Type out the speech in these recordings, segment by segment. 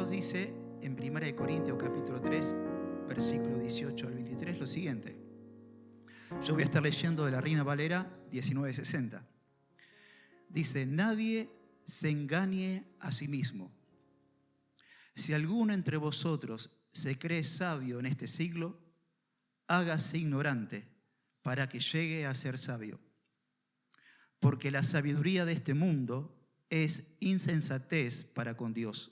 nos dice en 1 Corintios capítulo 3, versículo 18 al 23, lo siguiente. Yo voy a estar leyendo de la Reina Valera 1960. Dice: nadie se engañe a sí mismo. Si alguno entre vosotros se cree sabio en este siglo, hágase ignorante para que llegue a ser sabio. Porque la sabiduría de este mundo es insensatez para con Dios.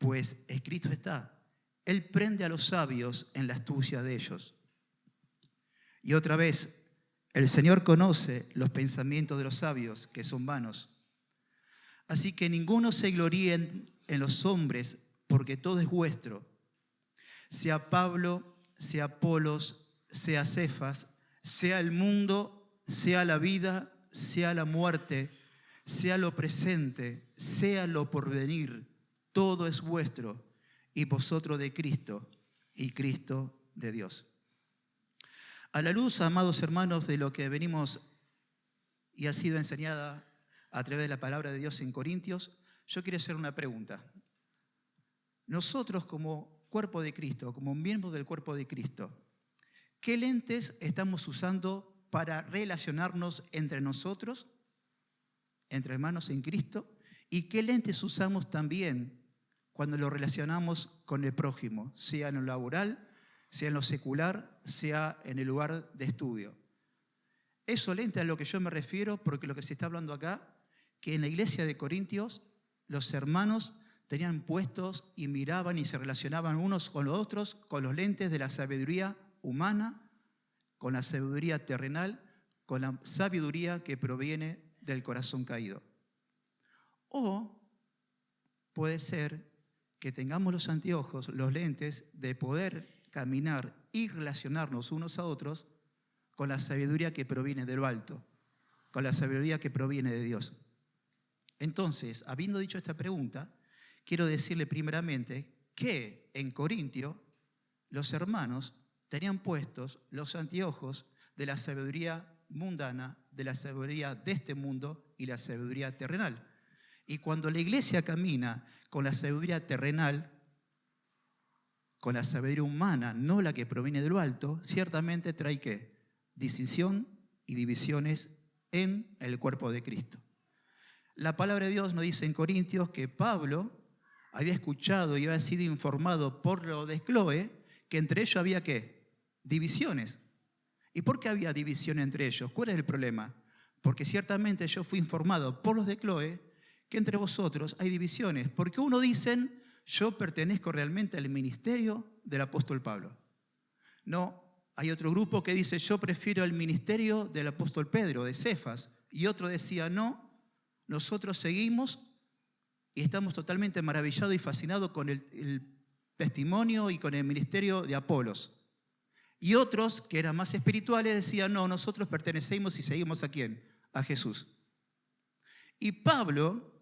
Pues escrito está: Él prende a los sabios en la astucia de ellos. Y otra vez, el Señor conoce los pensamientos de los sabios, que son vanos. Así que ninguno se gloríe en los hombres, porque todo es vuestro. Sea Pablo, sea Apolos, sea Cefas, sea el mundo, sea la vida, sea la muerte, sea lo presente, sea lo porvenir, todo es vuestro, y vosotros de Cristo, y Cristo de Dios. A la luz, amados hermanos, de lo que venimos y ha sido enseñada a través de la palabra de Dios en Corintios, yo quiero hacer una pregunta. Nosotros como cuerpo de Cristo, como miembros del cuerpo de Cristo, ¿qué lentes estamos usando para relacionarnos entre nosotros, entre hermanos en Cristo? ¿Y qué lentes usamos también cuando lo relacionamos con el prójimo, sea en lo laboral, sea en lo secular, sea en el lugar de estudio? Eso lente a lo que yo me refiero, porque lo que se está hablando acá, que en la iglesia de Corintios los hermanos tenían puestos y miraban y se relacionaban unos con los otros con los lentes de la sabiduría humana, con la sabiduría terrenal, con la sabiduría que proviene del corazón caído. O puede ser que tengamos los anteojos, los lentes de poder caminar y relacionarnos unos a otros con la sabiduría que proviene de lo alto, con la sabiduría que proviene de Dios. Entonces, habiendo dicho esta pregunta, quiero decirle primeramente que en Corintio los hermanos tenían puestos los anteojos de la sabiduría mundana, de la sabiduría de este mundo y la sabiduría terrenal. Y cuando la iglesia camina con la sabiduría terrenal, con la sabiduría humana, no la que proviene de lo alto, ciertamente trae ¿qué? Distinción y divisiones en el cuerpo de Cristo. La palabra de Dios nos dice en Corintios que Pablo había escuchado y había sido informado por los de Cloé que entre ellos había ¿qué? Divisiones. ¿Y por qué había división entre ellos? ¿Cuál es el problema? Porque ciertamente yo fui informado por los de Cloé que entre vosotros hay divisiones. Porque uno dicen, yo pertenezco realmente al ministerio del apóstol Pablo. No, hay otro grupo que dice, yo prefiero el ministerio del apóstol Pedro, de Cefas. Y otro decía, no, nosotros seguimos y estamos totalmente maravillados y fascinados con el testimonio y con el ministerio de Apolos. Y otros, que eran más espirituales, decían, no, nosotros pertenecemos y seguimos ¿a quién? A Jesús. Y Pablo,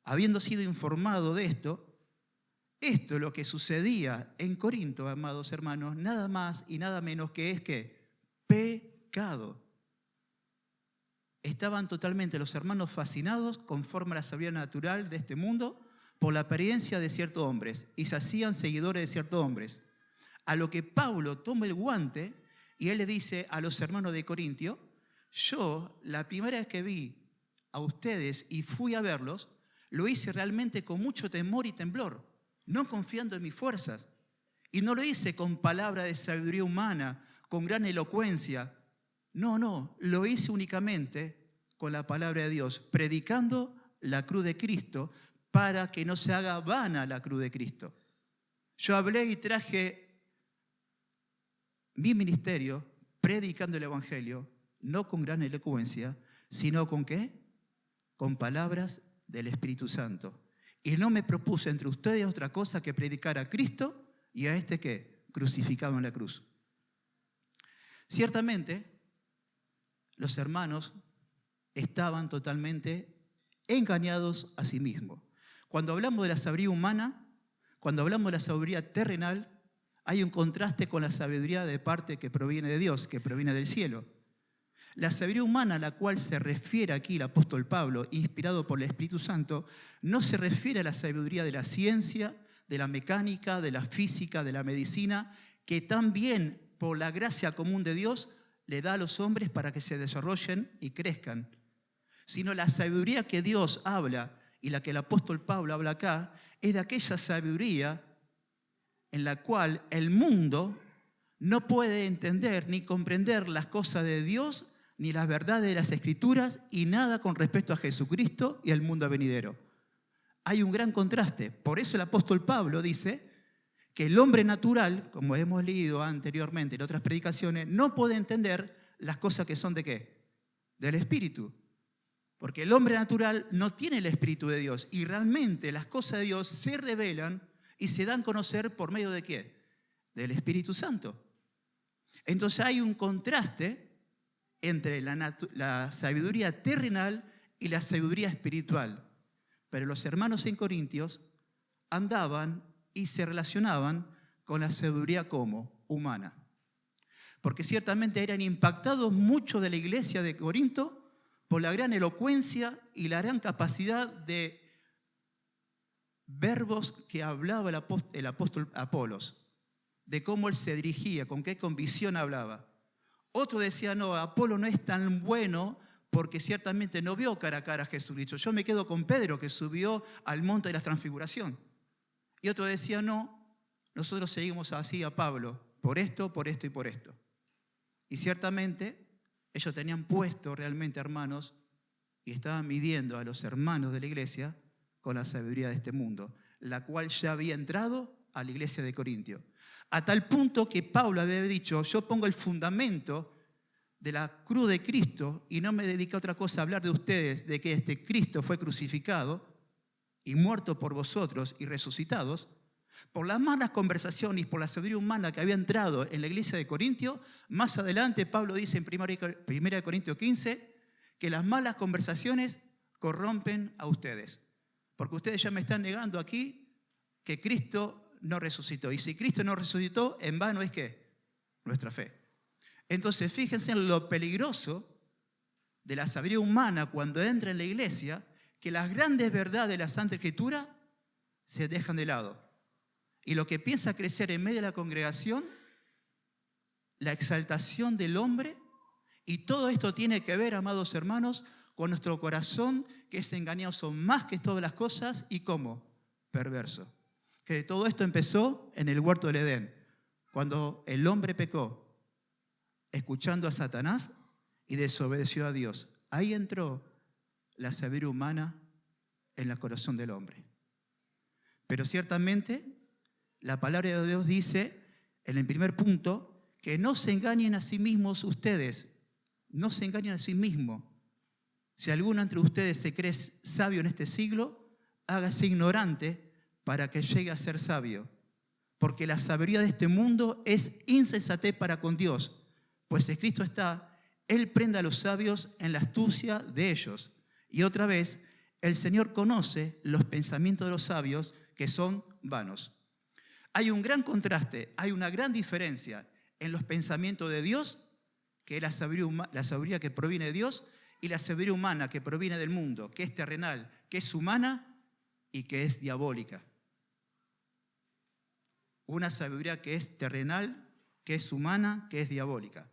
habiendo sido informado de esto es lo que sucedía en Corinto, amados hermanos, nada más y nada menos que es que pecado. Estaban totalmente los hermanos fascinados conforme a la sabiduría natural de este mundo por la apariencia de ciertos hombres y se hacían seguidores de ciertos hombres. A lo que Pablo toma el guante y él le dice a los hermanos de Corintio, yo la primera vez que vi a ustedes y fui a verlos, lo hice realmente con mucho temor y temblor, no confiando en mis fuerzas. Y no lo hice con palabras de sabiduría humana, con gran elocuencia. No, lo hice únicamente con la palabra de Dios, predicando la cruz de Cristo para que no se haga vana la cruz de Cristo. Yo hablé y traje mi ministerio predicando el Evangelio, no con gran elocuencia, sino con ¿qué? Con palabras del Espíritu Santo. Y no me propuse entre ustedes otra cosa que predicar a Cristo y a este ¿qué? Crucificado en la cruz. Ciertamente, los hermanos estaban totalmente engañados a sí mismos. Cuando hablamos de la sabiduría humana, cuando hablamos de la sabiduría terrenal, hay un contraste con la sabiduría de parte que proviene de Dios, que proviene del cielo. La sabiduría humana a la cual se refiere aquí el apóstol Pablo, inspirado por el Espíritu Santo, no se refiere a la sabiduría de la ciencia, de la mecánica, de la física, de la medicina, que también por la gracia común de Dios le da a los hombres para que se desarrollen y crezcan, sino la sabiduría que Dios habla y la que el apóstol Pablo habla acá, es de aquella sabiduría en la cual el mundo no puede entender ni comprender las cosas de Dios, ni las verdades de las Escrituras, y nada con respecto a Jesucristo y al mundo venidero. Hay un gran contraste. Por eso el apóstol Pablo dice que el hombre natural, como hemos leído anteriormente en otras predicaciones, no puede entender las cosas que son ¿de qué? Del Espíritu. Porque el hombre natural no tiene el Espíritu de Dios, y realmente las cosas de Dios se revelan y se dan a conocer por medio de ¿qué? Del Espíritu Santo. Entonces hay un contraste entre la sabiduría terrenal y la sabiduría espiritual. Pero los hermanos en Corintios andaban y se relacionaban con la sabiduría como humana. Porque ciertamente eran impactados mucho de la iglesia de Corinto por la gran elocuencia y la gran capacidad de verbos que hablaba el apóstol Apolos, de cómo él se dirigía, con qué convicción hablaba. Otro decía, no, Apolo no es tan bueno porque ciertamente no vio cara a cara a Jesucristo. Yo me quedo con Pedro, que subió al monte de la transfiguración. Y otro decía, no, nosotros seguimos así a Pablo, por esto y por esto. Y ciertamente ellos tenían puesto realmente, hermanos, y estaban midiendo a los hermanos de la iglesia con la sabiduría de este mundo, la cual ya había entrado a la iglesia de Corintio. A tal punto que Pablo había dicho, yo pongo el fundamento de la cruz de Cristo y no me dedico a otra cosa a hablar de ustedes, de que este Cristo fue crucificado y muerto por vosotros y resucitados, por las malas conversaciones y por la sabiduría humana que había entrado en la iglesia de Corintio. Más adelante Pablo dice en 1 Corintios 15 que las malas conversaciones corrompen a ustedes, porque ustedes ya me están negando aquí que Cristo no resucitó. Y si Cristo no resucitó, en vano es ¿qué? Nuestra fe. Entonces fíjense en lo peligroso de la sabiduría humana cuando entra en la iglesia, que las grandes verdades de la Santa Escritura se dejan de lado. Y lo que piensa crecer en medio de la congregación, la exaltación del hombre, y todo esto tiene que ver, amados hermanos, con nuestro corazón, que es engañoso más que todas las cosas, y ¿cómo? Perverso. Que todo esto empezó en el huerto del Edén, cuando el hombre pecó, escuchando a Satanás y desobedeció a Dios. Ahí entró la sabiduría humana en el corazón del hombre. Pero ciertamente la palabra de Dios dice en el primer punto que no se engañen a sí mismos ustedes, no se engañen a sí mismos. Si alguno entre ustedes se cree sabio en este siglo, hágase ignorante para que llegue a ser sabio. Porque la sabiduría de este mundo es insensatez para con Dios, pues escrito está, Él prende a los sabios en la astucia de ellos. Y otra vez, el Señor conoce los pensamientos de los sabios, que son vanos. Hay un gran contraste, hay una gran diferencia en los pensamientos de Dios, que es la sabiduría que proviene de Dios, y la sabiduría humana que proviene del mundo, que es terrenal, que es humana y que es diabólica. Una sabiduría que es terrenal, que es humana, que es diabólica.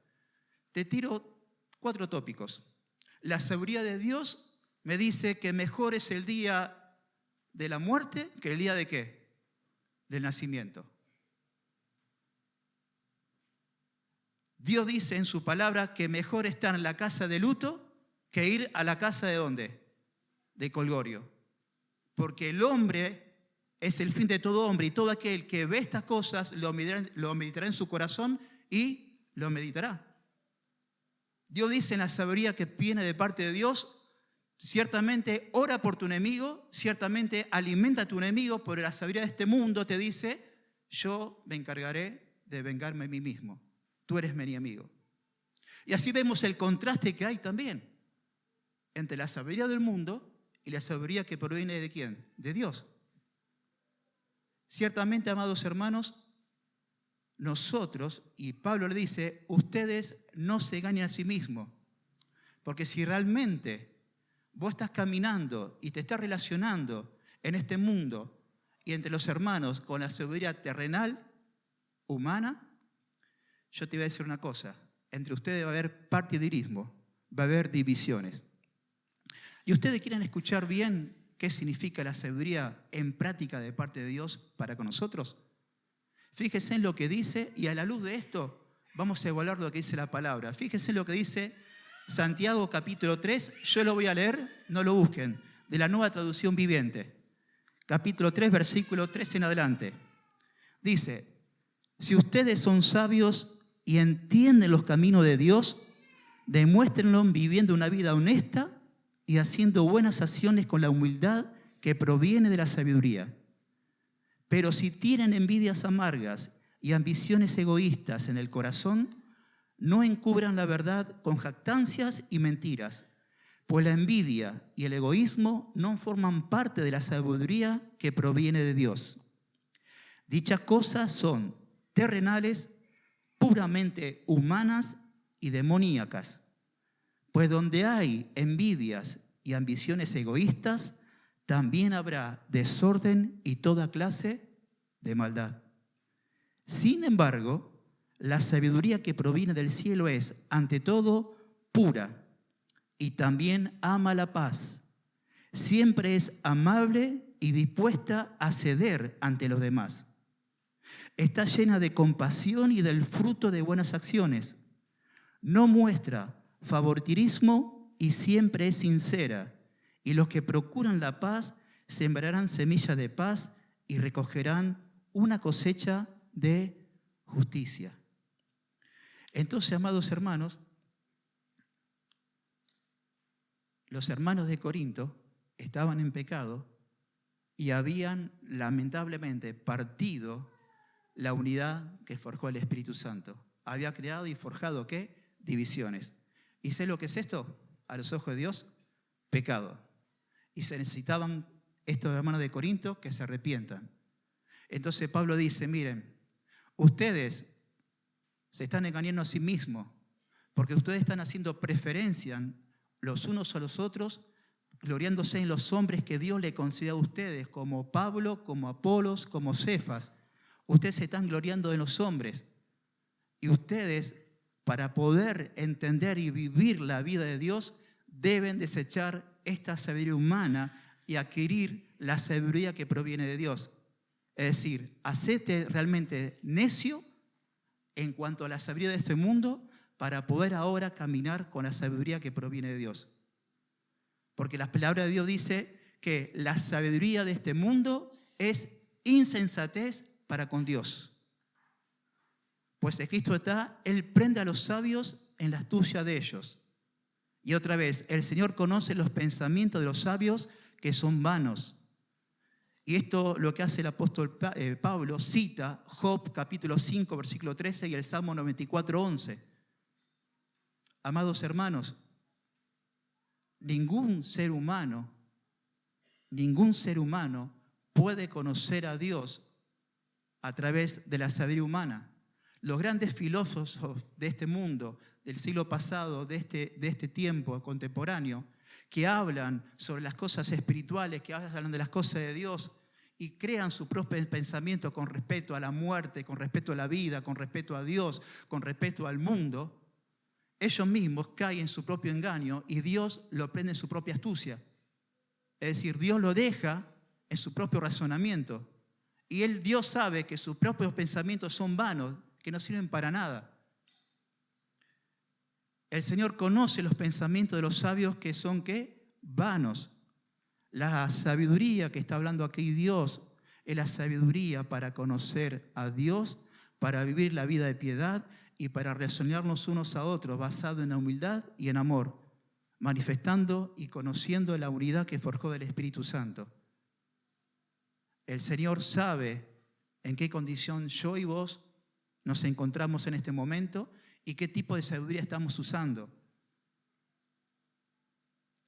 Te tiro 4 tópicos. La sabiduría de Dios me dice que mejor es el día de la muerte que el día de ¿qué? Del nacimiento. Dios dice en su palabra que mejor estar en la casa de luto que ir a la casa ¿de dónde? De colgorio. Porque el hombre es el fin de todo hombre, y todo aquel que ve estas cosas lo meditará en su corazón y lo meditará. Dios dice en la sabiduría que viene de parte de Dios, ciertamente ora por tu enemigo, ciertamente alimenta a tu enemigo, pero la sabiduría de este mundo te dice, yo me encargaré de vengarme a mí mismo, tú eres mi enemigo. Y así vemos el contraste que hay también entre la sabiduría del mundo y la sabiduría que proviene ¿de quién? De Dios. Ciertamente, amados hermanos, nosotros, y Pablo le dice, ustedes no se engañen a sí mismos, porque si realmente vos estás caminando y te estás relacionando en este mundo y entre los hermanos con la sabiduría terrenal, humana, yo te voy a decir una cosa. Entre ustedes va a haber partidarismo, va a haber divisiones. ¿Y ustedes quieren escuchar bien qué significa la sabiduría en práctica de parte de Dios para con nosotros? Fíjense en lo que dice, y a la luz de esto vamos a evaluar lo que dice la palabra. Fíjense en lo que dice Santiago capítulo 3, yo lo voy a leer, no lo busquen, de la Nueva Traducción Viviente. Capítulo 3, versículo 3 en adelante. Dice, si ustedes son sabios y entienden los caminos de Dios, demuéstrenlo viviendo una vida honesta y haciendo buenas acciones con la humildad que proviene de la sabiduría. Pero si tienen envidias amargas y ambiciones egoístas en el corazón, no encubran la verdad con jactancias y mentiras, pues la envidia y el egoísmo no forman parte de la sabiduría que proviene de Dios. Dichas cosas son terrenales, puramente humanas y demoníacas, pues donde hay envidias y ambiciones egoístas, también habrá desorden y toda clase de maldad. Sin embargo, la sabiduría que proviene del cielo es, ante todo, pura y también ama la paz. Siempre es amable y dispuesta a ceder ante los demás. Está llena de compasión y del fruto de buenas acciones. No muestra favoritismo y siempre es sincera. Y los que procuran la paz sembrarán semilla de paz y recogerán una cosecha de justicia. Entonces, amados hermanos, los hermanos de Corinto estaban en pecado y habían lamentablemente partido la unidad que forjó el Espíritu Santo. Había creado y forjado, ¿qué? Divisiones. ¿Y sé lo que es esto? A los ojos de Dios, pecado. Y se necesitaban estos hermanos de Corinto que se arrepientan. Entonces Pablo dice, miren, ustedes se están engañando a sí mismos porque ustedes están haciendo preferencia los unos a los otros, gloriándose en los hombres que Dios le concedió a ustedes, como Pablo, como Apolos, como Cefas. Ustedes se están gloriando en los hombres. Y ustedes, para poder entender y vivir la vida de Dios, deben desechar esta sabiduría humana y adquirir la sabiduría que proviene de Dios. Es decir, hacete realmente necio en cuanto a la sabiduría de este mundo para poder ahora caminar con la sabiduría que proviene de Dios. Porque la palabra de Dios dice que la sabiduría de este mundo es insensatez para con Dios. Pues escrito está, Él prende a los sabios en la astucia de ellos. Y otra vez, el Señor conoce los pensamientos de los sabios que son vanos. Y esto lo que hace el apóstol Pablo, cita Job capítulo 5, versículo 13 y el Salmo 94, 11. Amados hermanos, ningún ser humano puede conocer a Dios a través de la sabiduría humana. Los grandes filósofos de este mundo, del siglo pasado, de este tiempo contemporáneo, que hablan sobre las cosas espirituales, que hablan de las cosas de Dios y crean su propio pensamiento con respecto a la muerte, con respecto a la vida, con respecto a Dios, con respecto al mundo, ellos mismos caen en su propio engaño y Dios lo prende en su propia astucia. Es decir, Dios lo deja en su propio razonamiento. Y Dios sabe que sus propios pensamientos son vanos, que no sirven para nada. El Señor conoce los pensamientos de los sabios que son, ¿qué? Vanos. La sabiduría que está hablando aquí Dios es la sabiduría para conocer a Dios, para vivir la vida de piedad y para relacionarnos unos a otros basado en la humildad y en amor, manifestando y conociendo la unidad que forjó del Espíritu Santo. El Señor sabe en qué condición yo y vos nos encontramos en este momento y qué tipo de sabiduría estamos usando.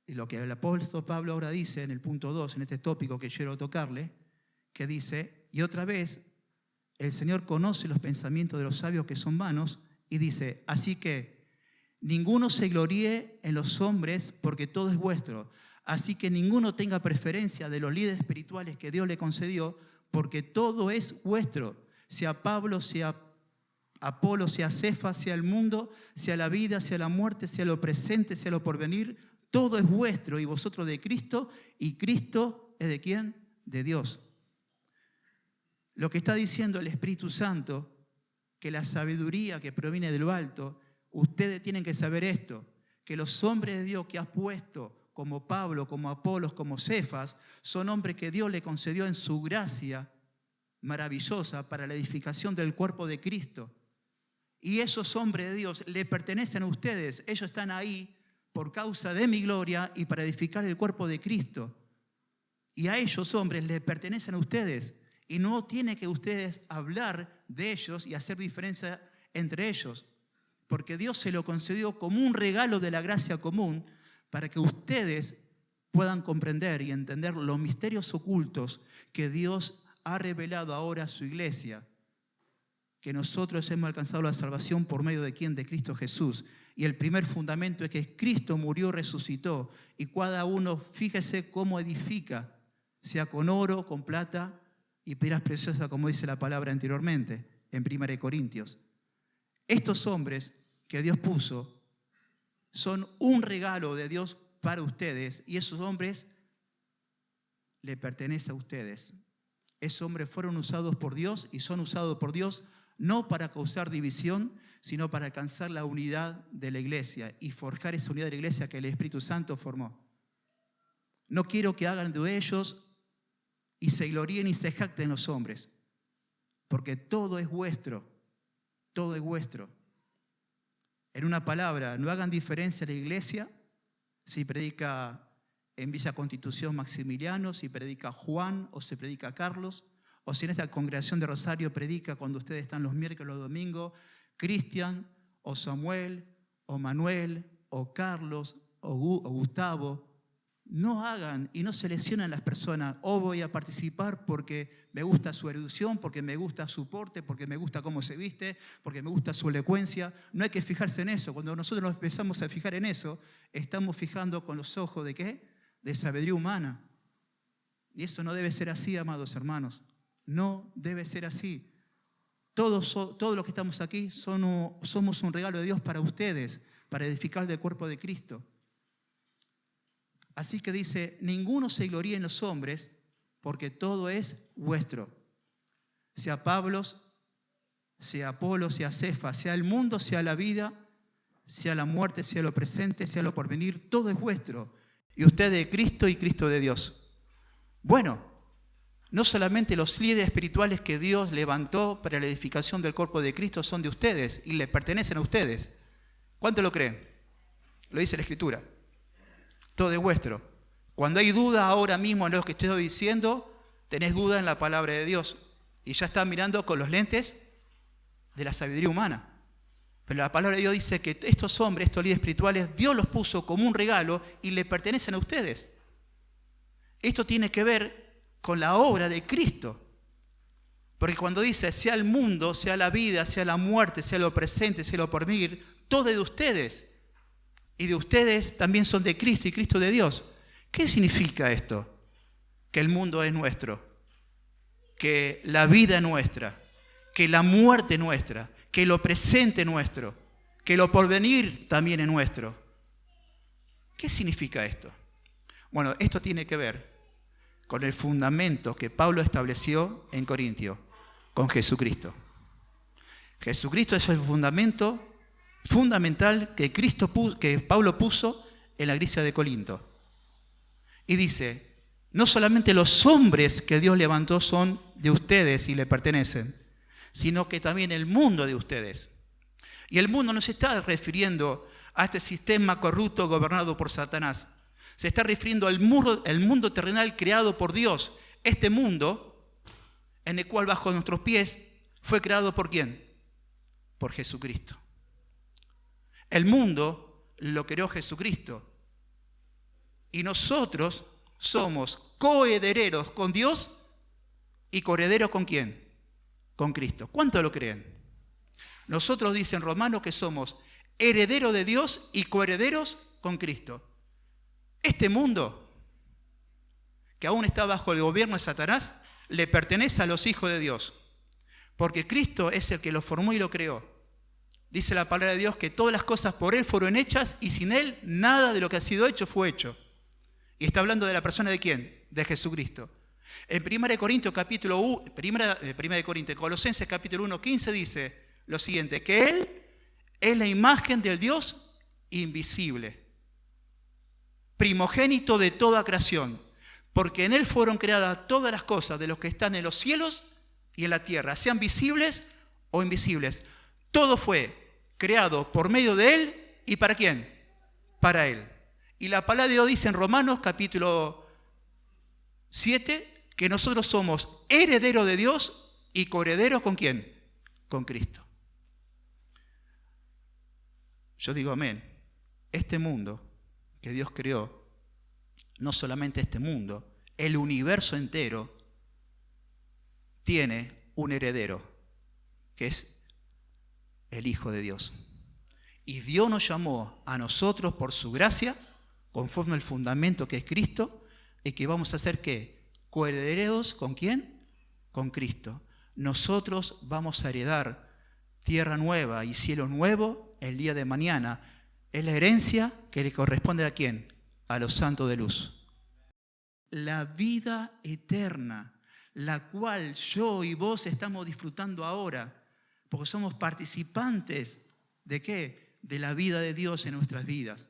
Y lo que el apóstol Pablo ahora dice en el punto 2, en este tópico que quiero tocarle, que dice, y otra vez, el Señor conoce los pensamientos de los sabios que son vanos, y dice, así que ninguno se gloríe en los hombres porque todo es vuestro. Así que ninguno tenga preferencia de los líderes espirituales que Dios le concedió, porque todo es vuestro, sea Pablo, sea Apolo, sea Cefas, sea el mundo, sea la vida, sea la muerte, sea lo presente, sea lo porvenir, todo es vuestro y vosotros de Cristo, y Cristo es ¿de quién? De Dios. Lo que está diciendo el Espíritu Santo, que la sabiduría que proviene de lo alto, ustedes tienen que saber esto, que los hombres de Dios que has puesto, como Pablo, como Apolos, como Cefas, son hombres que Dios le concedió en su gracia maravillosa para la edificación del cuerpo de Cristo. Y esos hombres de Dios le pertenecen a ustedes. Ellos están ahí por causa de mi gloria y para edificar el cuerpo de Cristo. Y a ellos hombres les pertenecen a ustedes. Y no tiene que ustedes hablar de ellos y hacer diferencia entre ellos. Porque Dios se lo concedió como un regalo de la gracia común para que ustedes puedan comprender y entender los misterios ocultos que Dios ha revelado ahora a su iglesia. Que nosotros hemos alcanzado la salvación por medio de ¿quién? De Cristo Jesús. Y el primer fundamento es que Cristo murió, resucitó. Y cada uno, fíjese cómo edifica, sea con oro, con plata y piedras preciosas, como dice la palabra anteriormente, en 1 Corintios. Estos hombres que Dios puso son un regalo de Dios para ustedes, y esos hombres le pertenecen a ustedes. Esos hombres fueron usados por Dios y son usados por Dios no para causar división, sino para alcanzar la unidad de la iglesia y forjar esa unidad de la iglesia que el Espíritu Santo formó. No quiero que hagan de ellos y se gloríen y se jacten los hombres, porque todo es vuestro, todo es vuestro. En una palabra, no hagan diferencia en la iglesia si predica en Villa Constitución Maximiliano, si predica Juan o si predica Carlos, o si en esta congregación de Rosario predica cuando ustedes están los miércoles o los domingos, Cristian o Samuel o Manuel o Carlos o Gustavo. No hagan y no seleccionen las personas. O voy a participar porque me gusta su erudición, porque me gusta su porte, porque me gusta cómo se viste, porque me gusta su elocuencia. No hay que fijarse en eso. Cuando nosotros nos empezamos a fijar en eso, estamos fijando con los ojos ¿de qué? De sabiduría humana. Y eso no debe ser así, amados hermanos. No debe ser así. Todos los que estamos aquí somos un regalo de Dios para ustedes, para edificar el cuerpo de Cristo. Así que dice, ninguno se gloríe en los hombres, porque todo es vuestro. Sea Pablo, sea Apolo, sea Cefas, sea el mundo, sea la vida, sea la muerte, sea lo presente, sea lo porvenir, todo es vuestro. Y usted de Cristo y Cristo de Dios. Bueno, no solamente los líderes espirituales que Dios levantó para la edificación del cuerpo de Cristo son de ustedes y le pertenecen a ustedes. ¿Cuánto lo creen? Lo dice la Escritura. Todo es vuestro. Cuando hay duda ahora mismo en lo que estoy diciendo, tenés duda en la palabra de Dios y ya están mirando con los lentes de la sabiduría humana. Pero la palabra de Dios dice que estos hombres, estos líderes espirituales, Dios los puso como un regalo y le pertenecen a ustedes. Esto tiene que ver con la obra de Cristo. Porque cuando dice, sea el mundo, sea la vida, sea la muerte, sea lo presente, sea lo porvenir, todo es de ustedes. Y de ustedes también son de Cristo y Cristo de Dios. ¿Qué significa esto? Que el mundo es nuestro, que la vida es nuestra, que la muerte es nuestra, que lo presente es nuestro, que lo porvenir también es nuestro. ¿Qué significa esto? Bueno, esto tiene que ver con el fundamento que Pablo estableció en Corintios, con Jesucristo. Jesucristo es el fundamento fundamental que Pablo puso en la iglesia de Corinto. Y dice, no solamente los hombres que Dios levantó son de ustedes y le pertenecen, sino que también el mundo de ustedes. Y el mundo no se está refiriendo a este sistema corrupto gobernado por Satanás. Se está refiriendo al mundo terrenal creado por Dios. Este mundo, en el cual bajo nuestros pies, fue creado ¿por quién? Por Jesucristo. El mundo lo creó Jesucristo. Y nosotros somos coherederos con Dios y coherederos ¿con quién? Con Cristo. ¿Cuánto lo creen? Nosotros dicen Romanos que somos herederos de Dios y coherederos con Cristo. Este mundo, que aún está bajo el gobierno de Satanás, le pertenece a los hijos de Dios, porque Cristo es el que lo formó y lo creó. Dice la palabra de Dios que todas las cosas por Él fueron hechas y sin Él nada de lo que ha sido hecho fue hecho. Y está hablando de la persona de ¿quién? De Jesucristo. En 1 Corintios Colosenses capítulo 1, 15 dice lo siguiente, que Él es la imagen del Dios invisible, primogénito de toda creación, porque en Él fueron creadas todas las cosas de los que están en los cielos y en la tierra, sean visibles o invisibles. Todo fue creado por medio de Él y ¿para quién? Para Él. Y la palabra de Dios dice en Romanos capítulo 7 que nosotros somos herederos de Dios y coherederos ¿con quién? Con Cristo. Yo digo amén. Este mundo que Dios creó, no solamente este mundo, el universo entero tiene un heredero, que es el Hijo de Dios. Y Dios nos llamó a nosotros por su gracia, conforme al fundamento que es Cristo, y que vamos a ser ¿qué? Coherederos ¿con quién? Con Cristo. Nosotros vamos a heredar tierra nueva y cielo nuevo el día de mañana. Es la herencia que le corresponde ¿a quién? A los santos de luz. La vida eterna, la cual yo y vos estamos disfrutando ahora, porque somos participantes ¿de qué? De la vida de Dios en nuestras vidas.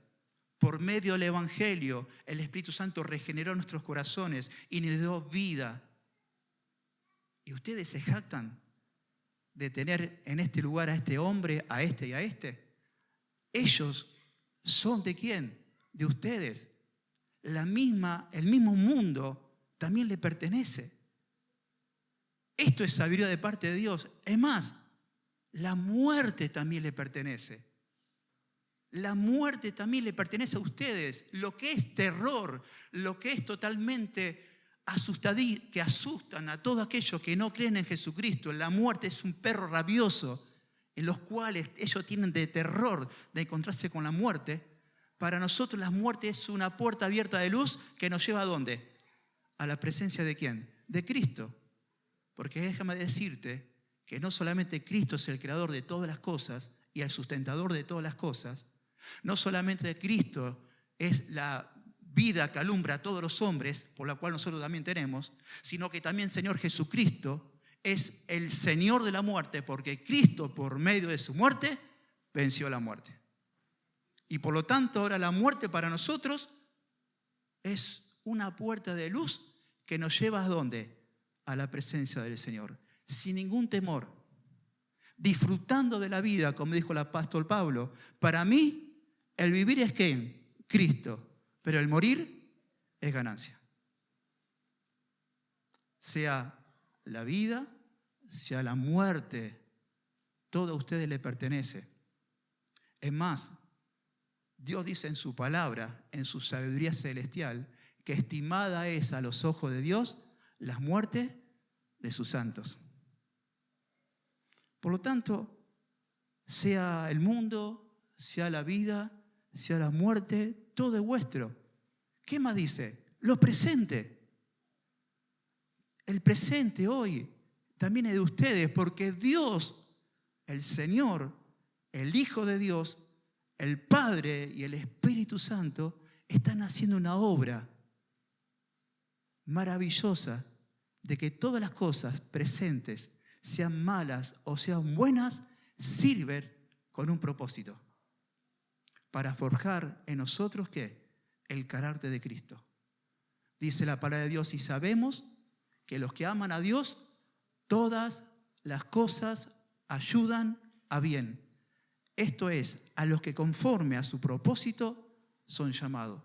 Por medio del Evangelio, el Espíritu Santo regeneró nuestros corazones y nos dio vida. Y ustedes se jactan de tener en este lugar a este hombre, a este y a este. Ellos son ¿de quién? De ustedes. El mismo mundo también le pertenece. Esto es sabiduría de parte de Dios. Es más, la muerte también le pertenece. La muerte también le pertenece a ustedes. Lo que es terror, lo que es totalmente que asustan a todos aquellos que no creen en Jesucristo. La muerte es un perro rabioso en los cuales ellos tienen de terror de encontrarse con la muerte. Para nosotros la muerte es una puerta abierta de luz que nos lleva ¿a dónde? A la presencia ¿de quién? De Cristo. Porque déjame decirte que no solamente Cristo es el creador de todas las cosas y el sustentador de todas las cosas, no solamente Cristo es la vida que alumbra a todos los hombres, por la cual nosotros también tenemos, sino que también Señor Jesucristo es el Señor de la muerte, porque Cristo por medio de su muerte venció la muerte. Y por lo tanto ahora la muerte para nosotros es una puerta de luz que nos lleva ¿a dónde? A la presencia del Señor, sin ningún temor, disfrutando de la vida, como dijo el apóstol Pablo. Para mí el vivir es ¿quién? Cristo, pero el morir es ganancia. Sea la vida, sea la muerte, todo a ustedes les pertenece. Es más, Dios dice en su palabra, en su sabiduría celestial, que estimada es a los ojos de Dios las muertes de sus santos. Por lo tanto, sea el mundo, sea la vida, sea la muerte, todo es vuestro. ¿Qué más dice? Lo presente. El presente hoy también es de ustedes, porque Dios, el Señor, el Hijo de Dios, el Padre y el Espíritu Santo están haciendo una obra maravillosa de que todas las cosas presentes, sean malas o sean buenas, sirven con un propósito. Para forjar en nosotros ¿qué? El carácter de Cristo. Dice la palabra de Dios, y sabemos que los que aman a Dios, todas las cosas ayudan a bien. Esto es, a los que conforme a su propósito son llamados.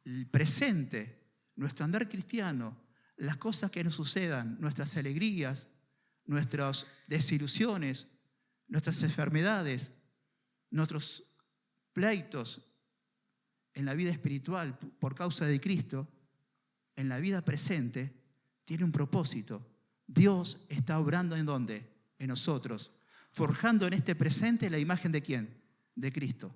El presente, nuestro andar cristiano, las cosas que nos sucedan, nuestras alegrías, nuestras desilusiones, nuestras enfermedades, nuestros pleitos en la vida espiritual por causa de Cristo, en la vida presente, tiene un propósito. Dios está obrando ¿en dónde? En nosotros, forjando en este presente la imagen ¿de quién? De Cristo.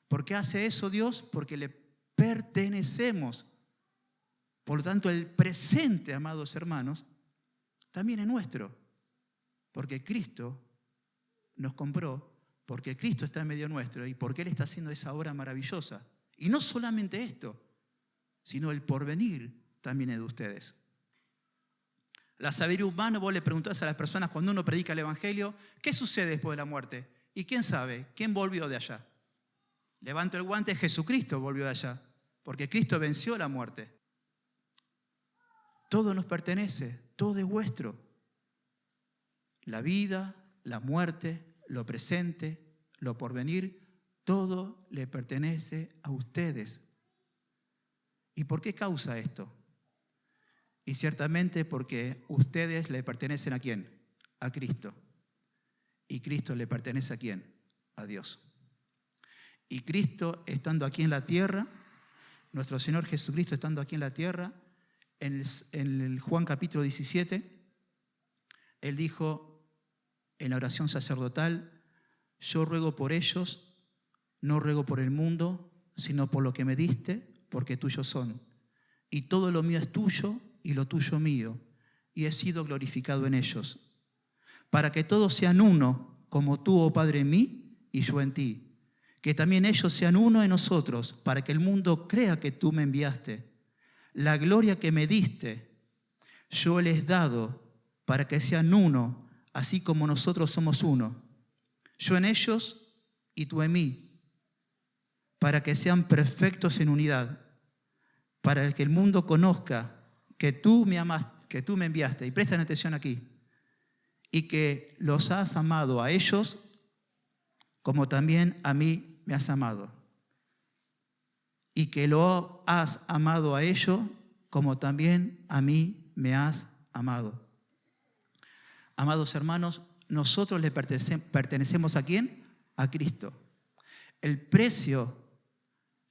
¿Por qué hace eso Dios? Porque le pertenecemos. Por lo tanto, el presente, amados hermanos, también es nuestro, porque Cristo nos compró, porque Cristo está en medio nuestro y porque Él está haciendo esa obra maravillosa. Y no solamente esto, sino el porvenir también es de ustedes. La sabiduría humana, vos le preguntás a las personas cuando uno predica el Evangelio, ¿qué sucede después de la muerte? ¿Y quién sabe? ¿Quién volvió de allá? Levanto el guante, Jesucristo volvió de allá, porque Cristo venció la muerte. Todo nos pertenece, todo es vuestro. La vida, la muerte, lo presente, lo porvenir, todo le pertenece a ustedes. ¿Y por qué causa esto? Y ciertamente porque ustedes le pertenecen ¿a quién? A Cristo. Y Cristo le pertenece ¿a quién? A Dios. Y Cristo estando aquí en la tierra, nuestro Señor Jesucristo estando aquí en la tierra, en el Juan capítulo 17, Él dijo en la oración sacerdotal, yo ruego por ellos, no ruego por el mundo, sino por lo que me diste, porque tuyos son. Y todo lo mío es tuyo y lo tuyo mío, y he sido glorificado en ellos, para que todos sean uno, como tú, oh Padre, en mí y yo en ti, que también ellos sean uno en nosotros, para que el mundo crea que tú me enviaste. La gloria que me diste, yo les he dado, para que sean uno, así como nosotros somos uno. Yo en ellos y tú en mí, para que sean perfectos en unidad, para que el mundo conozca que tú me amaste, que tú me enviaste, y presten atención aquí, y que los has amado a ellos como también a mí me has amado, y que lo has amado a ellos como también a mí me has amado. Amados hermanos, nosotros le pertenecemos ¿a quién? A Cristo. El precio,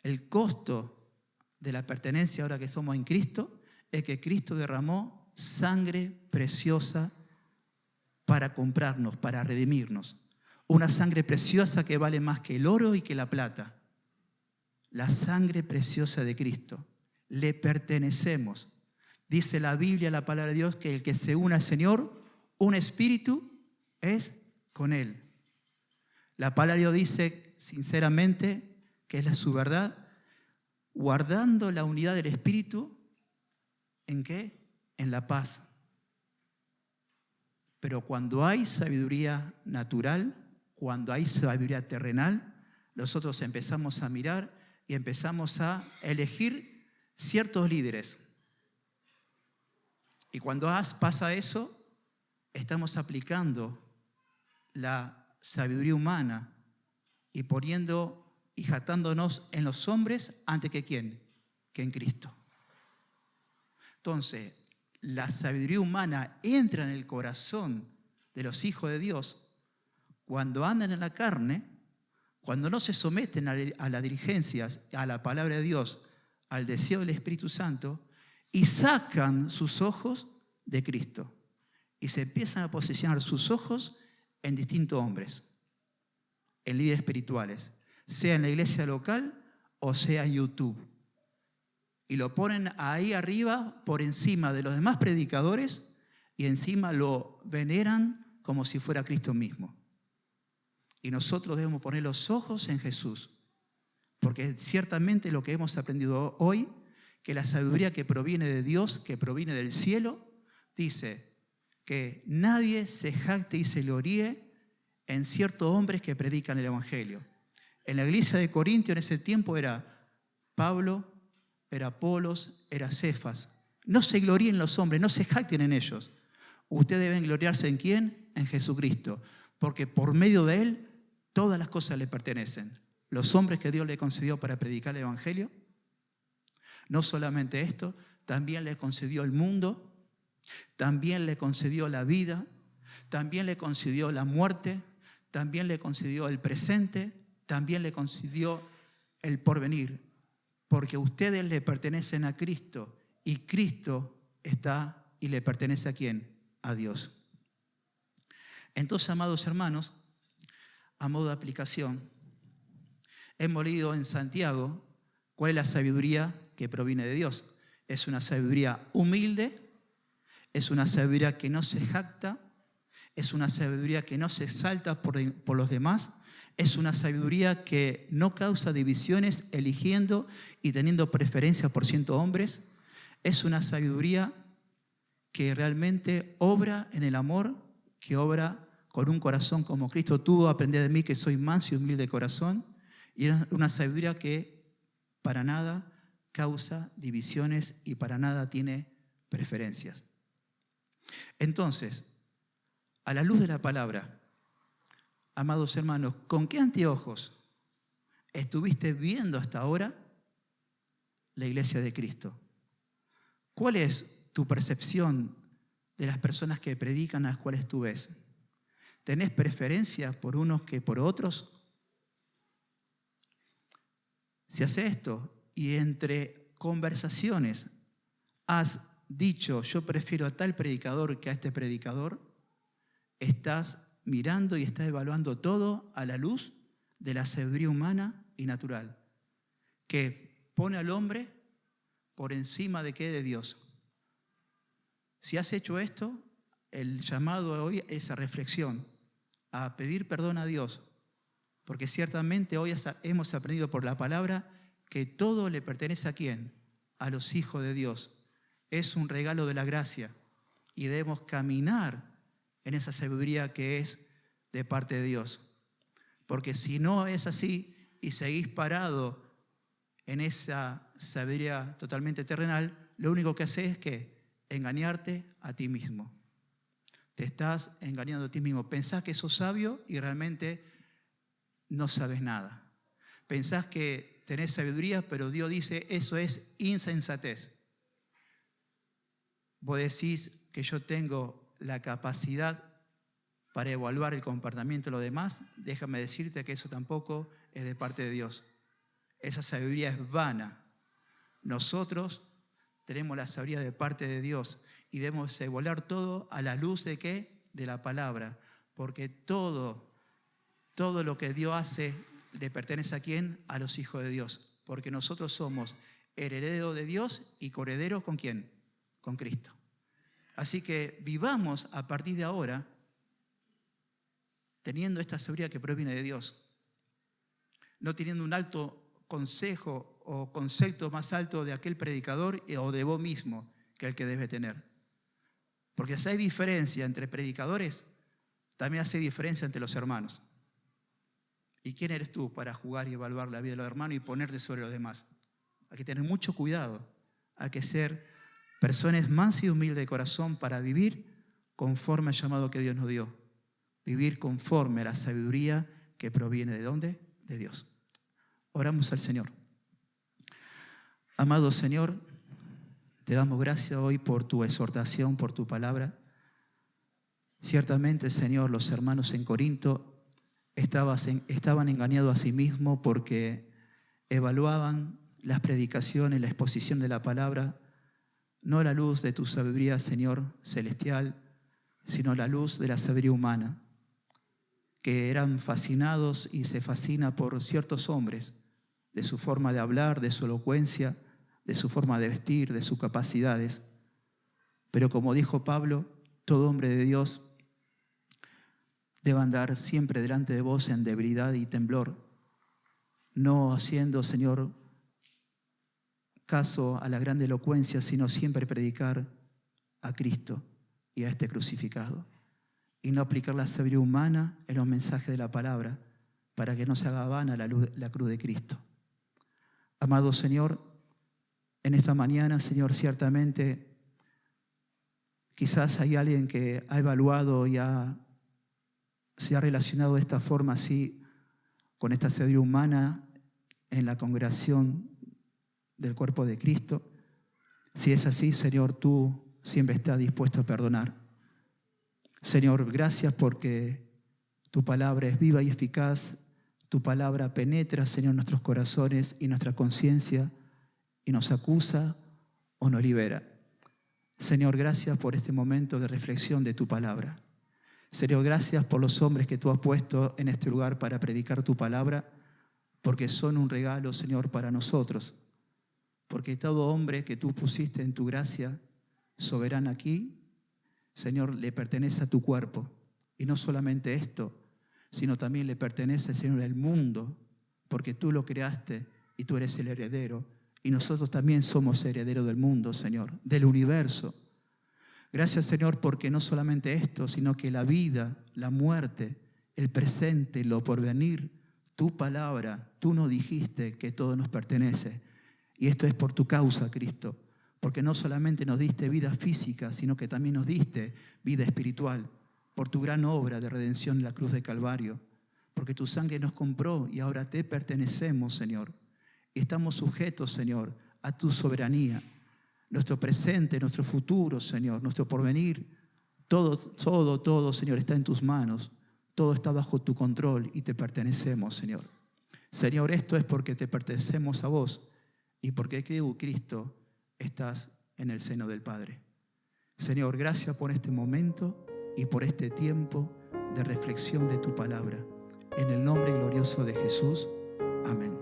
el costo de la pertenencia ahora que somos en Cristo es que Cristo derramó sangre preciosa para comprarnos, para redimirnos. Una sangre preciosa que vale más que el oro y que la plata. La sangre preciosa de Cristo. Le pertenecemos. Dice la Biblia, la palabra de Dios, que el que se une al Señor, un espíritu es con Él. La palabra de Dios dice sinceramente que es su verdad, guardando la unidad del espíritu. ¿En qué? En la paz. Pero cuando hay sabiduría natural, cuando hay sabiduría terrenal, nosotros empezamos a mirar y empezamos a elegir ciertos líderes. Y cuando pasa eso, estamos aplicando la sabiduría humana y poniendo y jactándonos en los hombres antes que ¿quién? Que en Cristo. Entonces, la sabiduría humana entra en el corazón de los hijos de Dios cuando andan en la carne, cuando no se someten a las dirigencias, a la palabra de Dios, al deseo del Espíritu Santo, y sacan sus ojos de Cristo. Y se empiezan a posicionar sus ojos en distintos hombres, en líderes espirituales, sea en la iglesia local o sea en YouTube. Y lo ponen ahí arriba, por encima de los demás predicadores, y encima lo veneran como si fuera Cristo mismo. Y nosotros debemos poner los ojos en Jesús, porque ciertamente lo que hemos aprendido hoy, que la sabiduría que proviene de Dios, que proviene del cielo, dice que nadie se jacte y se gloríe en ciertos hombres que predican el Evangelio. En la iglesia de Corintio en ese tiempo era Pablo, era Apolos, era Cefas. No se gloríen los hombres, no se jacten en ellos. Ustedes deben gloriarse ¿en quién? En Jesucristo, porque por medio de Él todas las cosas le pertenecen. Los hombres que Dios le concedió para predicar el Evangelio, no solamente esto, también le concedió el mundo, también le concedió la vida, también le concedió la muerte, también le concedió el presente, también le concedió el porvenir, porque ustedes le pertenecen a Cristo y Cristo está y le pertenece ¿a quién? A Dios. Entonces, amados hermanos, a modo de aplicación, hemos leído en Santiago cuál es la sabiduría que proviene de Dios. Es una sabiduría humilde, es una sabiduría que no se jacta, es una sabiduría que no se exalta por los demás, es una sabiduría que no causa divisiones eligiendo y teniendo preferencia por ciertos hombres. Es una sabiduría que realmente obra en el amor, que obra con un corazón como Cristo tuvo. Aprended de mí que soy manso y humilde de corazón. Y es una sabiduría que para nada causa divisiones y para nada tiene preferencias. Entonces, a la luz de la palabra, amados hermanos, ¿con qué anteojos estuviste viendo hasta ahora la iglesia de Cristo? ¿Cuál es tu percepción de las personas que predican a las cuales tú ves? ¿Tenés preferencia por unos que por otros? Si haces esto y entre conversaciones has dicho yo prefiero a tal predicador que a este predicador, estás mirando y estás evaluando todo a la luz de la sabiduría humana y natural, que pone al hombre por encima de qué, de Dios. Si has hecho esto, el llamado de hoy es a reflexión, a pedir perdón a Dios, porque ciertamente hoy hemos aprendido por la palabra que todo le pertenece ¿a quién? A los hijos de Dios. Es un regalo de la gracia y debemos caminar en esa sabiduría que es de parte de Dios. Porque si no es así y seguís parado en esa sabiduría totalmente terrenal, lo único que haces es que engañarte a ti mismo. Te estás engañando a ti mismo. Pensás que sos sabio y realmente no sabes nada. Pensás que tenés sabiduría, pero Dios dice eso es insensatez. Vos decís que yo tengo la capacidad para evaluar el comportamiento de los demás. Déjame decirte que eso tampoco es de parte de Dios. Esa sabiduría es vana. Nosotros tenemos la sabiduría de parte de Dios y debemos evaluar todo a la luz de ¿qué? De la palabra. Porque todo lo que Dios hace le pertenece ¿a quién? A los hijos de Dios. Porque nosotros somos herederos de Dios y coherederos ¿con quién? Con Cristo. Así que vivamos a partir de ahora teniendo esta sabiduría que proviene de Dios. No teniendo un alto consejo o concepto más alto de aquel predicador o de vos mismo que el que debes tener. Porque si hay diferencia entre predicadores, también hace diferencia entre los hermanos. ¿Y quién eres tú para jugar y evaluar la vida de los hermanos y ponerte sobre los demás? Hay que tener mucho cuidado. Hay que ser personas mansas y humildes de corazón para vivir conforme al llamado que Dios nos dio. Vivir conforme a la sabiduría que proviene ¿de dónde? De Dios. Oramos al Señor. Amado Señor, te damos gracias hoy por tu exhortación, por tu palabra. Ciertamente, Señor, los hermanos en Corinto estaban engañados a sí mismos porque evaluaban las predicaciones, la exposición de la palabra, no a la luz de tu sabiduría, Señor, celestial, sino a la luz de la sabiduría humana, que eran fascinados y se fascina por ciertos hombres, de su forma de hablar, de su elocuencia, de su forma de vestir, de sus capacidades. Pero como dijo Pablo, todo hombre de Dios debe andar siempre delante de vos en debilidad y temblor, no haciendo, Señor, caso a la grande elocuencia, sino siempre predicar a Cristo y a este crucificado. Y no aplicar la sabiduría humana en los mensajes de la palabra para que no se haga vana la cruz de Cristo. Amado Señor, en esta mañana, Señor, ciertamente quizás hay alguien que ha evaluado y se ha relacionado de esta forma así con esta sabiduría humana en la congregación del cuerpo de Cristo. Si es así, Señor, tú siempre estás dispuesto a perdonar. Señor, gracias porque tu palabra es viva y eficaz. Tu palabra penetra, Señor, nuestros corazones y nuestra conciencia y nos acusa o nos libera. Señor, gracias por este momento de reflexión de tu palabra. Señor, gracias por los hombres que tú has puesto en este lugar para predicar tu palabra, porque son un regalo, Señor, para nosotros. porque todo hombre que tú pusiste en tu gracia soberana aquí, Señor, le pertenece a tu cuerpo. Y no solamente esto, sino también le pertenece, Señor, al mundo, porque tú lo creaste y tú eres el heredero. Y nosotros también somos herederos del mundo, Señor, del universo. Gracias, Señor, porque no solamente esto, sino que la vida, la muerte, el presente, lo porvenir, tu palabra, tú nos dijiste que todo nos pertenece. Y esto es por tu causa, Cristo, porque no solamente nos diste vida física, sino que también nos diste vida espiritual, por tu gran obra de redención en la cruz de Calvario, porque tu sangre nos compró y ahora te pertenecemos, Señor. Y estamos sujetos, Señor, a tu soberanía. Nuestro presente, nuestro futuro, Señor, nuestro porvenir, todo, Señor, está en tus manos. Todo está bajo tu control y te pertenecemos, Señor. Señor, esto es porque te pertenecemos a vos y porque tú, Cristo, estás en el seno del Padre. Señor, gracias por este momento y por este tiempo de reflexión de tu palabra. En el nombre glorioso de Jesús. Amén.